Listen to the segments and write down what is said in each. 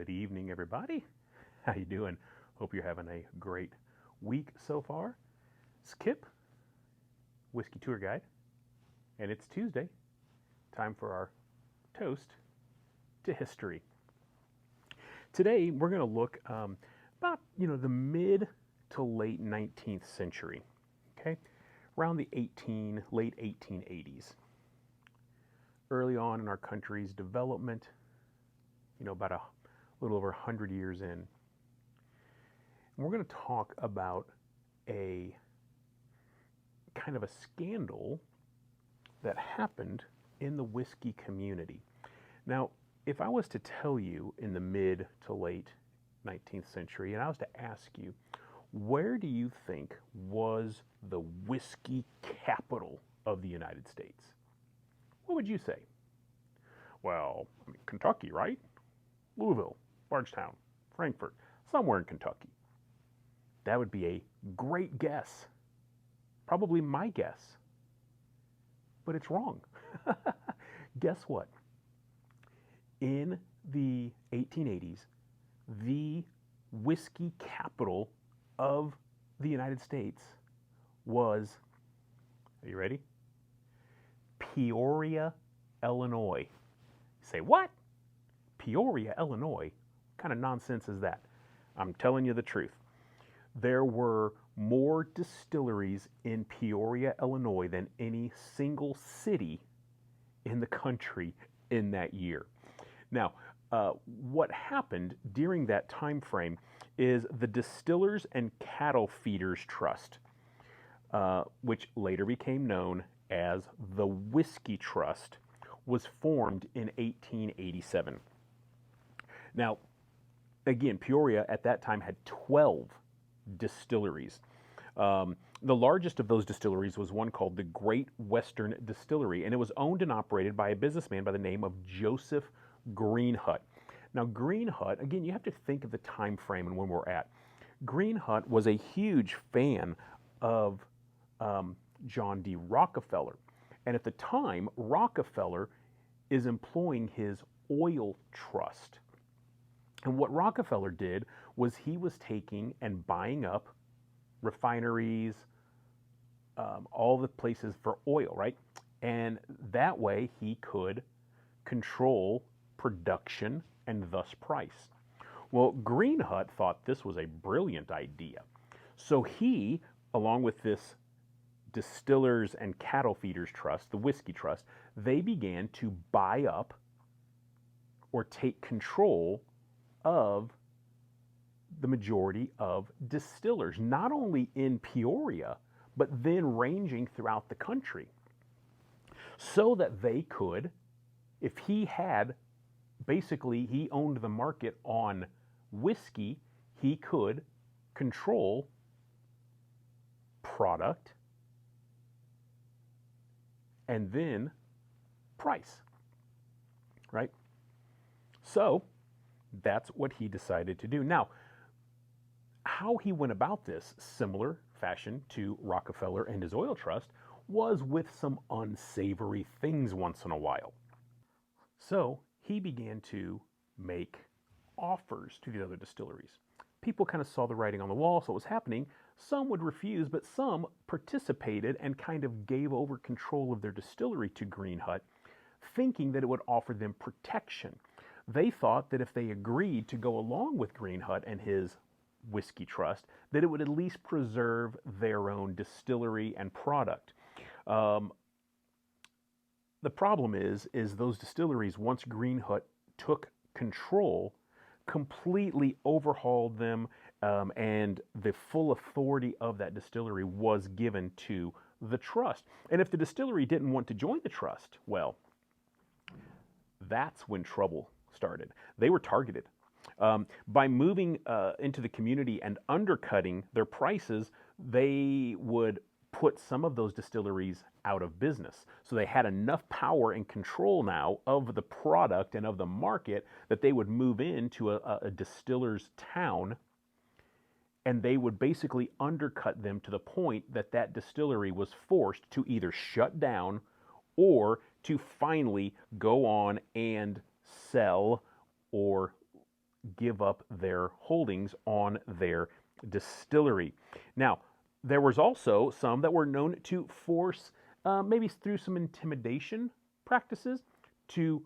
Good evening, everybody. How you doing? Hope you're having a great week so far. It's Kip, Whiskey Tour Guide, and it's Tuesday. Time for our toast to history. Today, we're going to look about the mid to late 19th century. Okay, around the late 1880s. Early on in our country's development, about a little over 100 years in. And we're going to talk about a kind of a scandal that happened in the whiskey community. Now, if I was to tell you in the mid to late 19th century, and I was to ask you, where do you think was the whiskey capital of the United States? What would you say? Well, Kentucky, right? Louisville, Bardstown, Frankfort, somewhere in Kentucky. That would be a great guess. Probably my guess. But it's wrong. Guess what? In the 1880s, the whiskey capital of the United States was, are you ready? Peoria, Illinois. You say, what? Peoria, Illinois? What kind of nonsense is that? I'm telling you the truth. There were more distilleries in Peoria, Illinois than any single city in the country in that year. Now, what happened during that time frame is the Distillers and Cattle Feeders Trust, which later became known as the Whiskey Trust, was formed in 1887. Now, again, Peoria at that time had 12 distilleries. The largest of those distilleries was one called the Great Western Distillery, and it was owned and operated by a businessman by the name of Joseph Greenhut. Now, Greenhut, again, you have to think of the time frame and when we're at. Greenhut was a huge fan of John D. Rockefeller, and at the time, Rockefeller is employing his oil trust. And what Rockefeller did was he was taking and buying up refineries, all the places for oil, right? And that way he could control production and thus price. Well, Greenhut thought this was a brilliant idea. So he, along with this Distillers and Cattle Feeders Trust, the Whiskey Trust, they began to buy up or take control of the majority of distillers, not only in Peoria, but then ranging throughout the country, so that they could, if he owned the market on whiskey, he could control product and then price, right? So that's what he decided to do. Now, how he went about this, similar fashion to Rockefeller and his oil trust, was with some unsavory things once in a while. So he began to make offers to the other distilleries. People kind of saw the writing on the wall, so what was happening. Some would refuse, but some participated and kind of gave over control of their distillery to Greenhut, thinking that it would offer them protection. They thought that if they agreed to go along with Greenhut and his Whiskey Trust, that it would at least preserve their own distillery and product. The problem is those distilleries, once Greenhut took control, completely overhauled them, and the full authority of that distillery was given to the trust. And if the distillery didn't want to join the trust, well, that's when trouble started. They were targeted. By moving into the community and undercutting their prices, they would put some of those distilleries out of business. So they had enough power and control now of the product and of the market that they would move into a distiller's town, and they would basically undercut them to the point that that distillery was forced to either shut down or to finally go on and sell or give up their holdings on their distillery. Now, there was also some that were known to force, maybe through some intimidation practices, to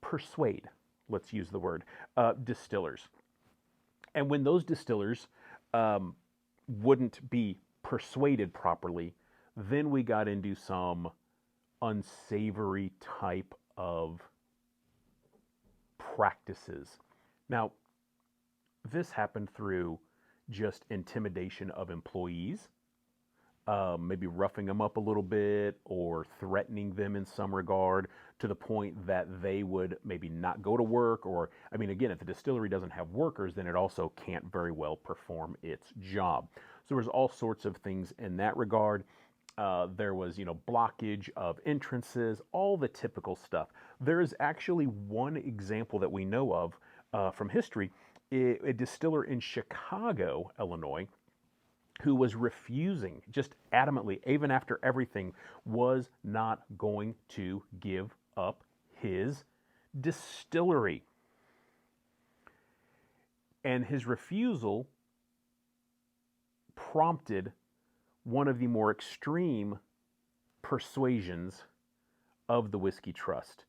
persuade, let's use the word, distillers. And when those distillers wouldn't be persuaded properly, then we got into some unsavory type of practices. Now, this happened through just intimidation of employees, maybe roughing them up a little bit or threatening them in some regard to the point that they would maybe not go to work. Or, I mean, again, if the distillery doesn't have workers, then it also can't very well perform its job. So there was all sorts of things in that regard. There was, blockage of entrances, all the typical stuff. There is actually one example that we know of from history, a distiller in Chicago, Illinois, who was refusing, just adamantly, even after everything, was not going to give up his distillery. And his refusal prompted one of the more extreme persuasions of the Whiskey Trust,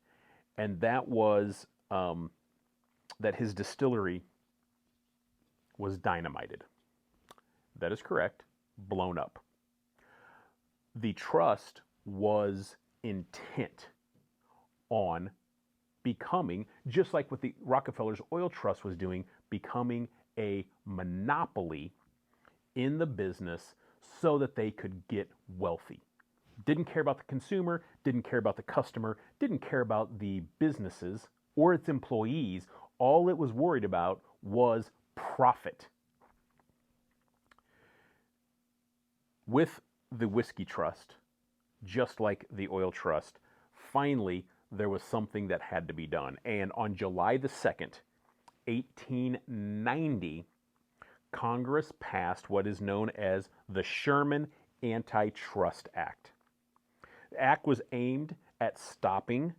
and that was that his distillery was dynamited. That is correct, blown up. The trust was intent on becoming, just like what the Rockefeller's Oil Trust was doing, becoming a monopoly in the business so that they could get wealthy. Didn't care about the consumer, didn't care about the customer, didn't care about the businesses or its employees. All it was worried about was profit. With the Whiskey Trust, just like the Oil Trust, finally there was something that had to be done. And on July the 2nd, 1890, Congress passed what is known as the Sherman Antitrust Act. The act was aimed at stopping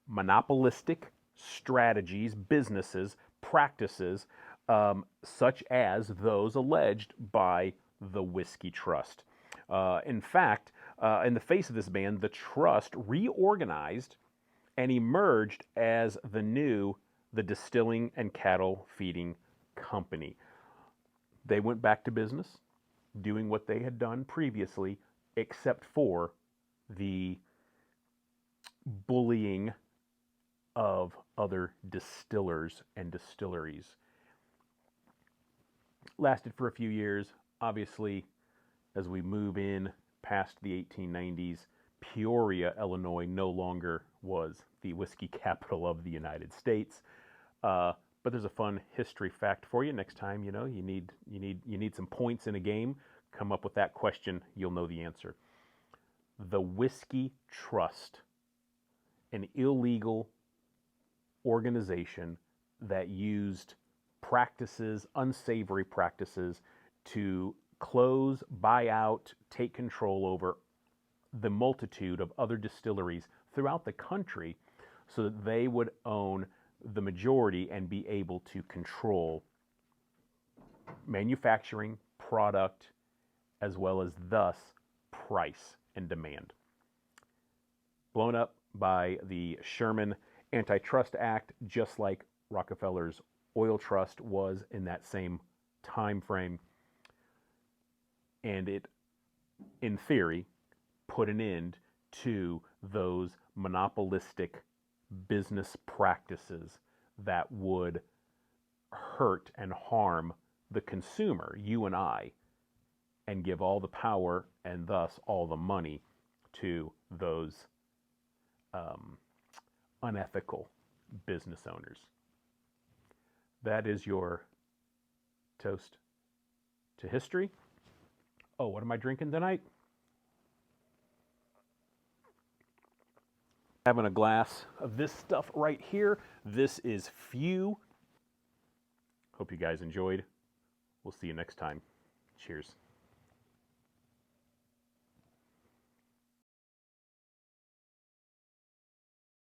monopolistic strategies, businesses, practices, such as those alleged by the Whiskey Trust. In fact, in the face of this ban, the trust reorganized and emerged as the Distilling and Cattle Feeding Company. They went back to business, doing what they had done previously, except for the bullying of other distillers and distilleries. Lasted for a few years. Obviously, as we move in past the 1890s, Peoria, Illinois, no longer was the whiskey capital of the United States. But there's a fun history fact for you. Next time, you need some points in a game. Come up with that question, you'll know the answer. The Whiskey Trust, an illegal organization that used practices, unsavory practices, to close, buy out, take control over the multitude of other distilleries throughout the country so that they would own the majority and be able to control manufacturing, product, as well as thus price and demand. Blown up by the Sherman Antitrust Act, just like Rockefeller's Oil Trust was in that same time frame. And it, in theory, put an end to those monopolistic business practices that would hurt and harm the consumer, you and I, and give all the power and thus all the money to those unethical business owners. That is your toast to history. Oh, what am I drinking tonight? Having a glass of this stuff right here. This is Few. Hope you guys enjoyed. We'll see you next time. Cheers.